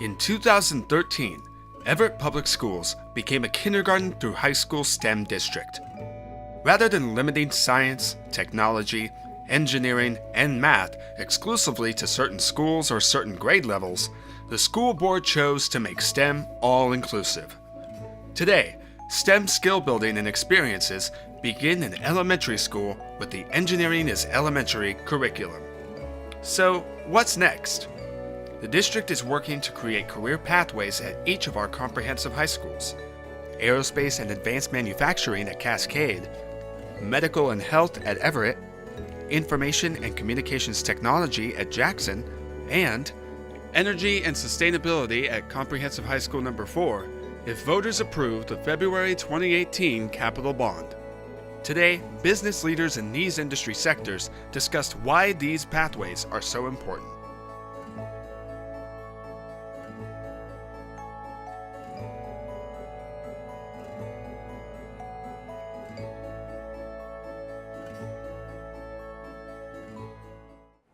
In 2013, Everett Public Schools became a kindergarten through high school STEM district. Rather than limiting science, technology, engineering, and math exclusively to certain schools or certain grade levels, the school board chose to make STEM all-inclusive. Today, STEM skill building and experiences begin in elementary school with the Engineering is Elementary curriculum. So, what's next? The district is working to create career pathways at each of our comprehensive high schools: aerospace and advanced manufacturing at Cascade, medical and health at Everett, information and communications technology at Jackson, and energy and sustainability at Comprehensive High School number 4 if voters approve the February 2018 capital bond. Today, business leaders in these industry sectors discussed why these pathways are so important.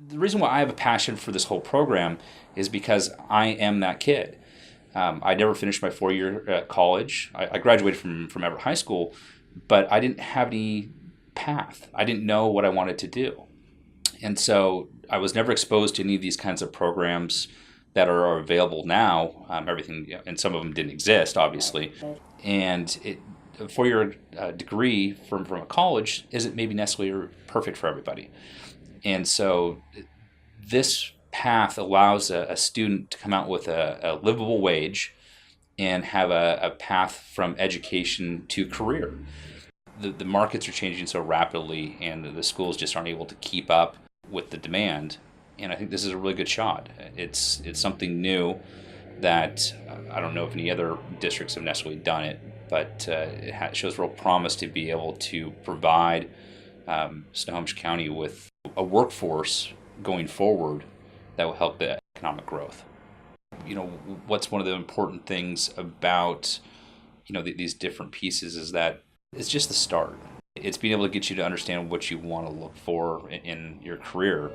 The reason why I have a passion for this whole program is because I am that kid. I never finished my 4-year college. I graduated from Everett High School, but I didn't have any path. I didn't know what I wanted to do. And so I was never exposed to any of these kinds of programs that are available now. And some of them didn't exist, obviously. And a 4-year degree from a college isn't maybe necessarily perfect for everybody. And so this path allows a student to come out with a livable wage and have a path from education to career. The markets are changing so rapidly, and the schools just aren't able to keep up with the demand. And I think this is a really good shot. It's something new that I don't know if any other districts have necessarily done it, but it shows real promise to be able to provide Snohomish County with a workforce going forward that will help the economic growth. You know, what's one of the important things about, these different pieces is that it's just the start. It's being able to get you to understand what you want to look for in your career.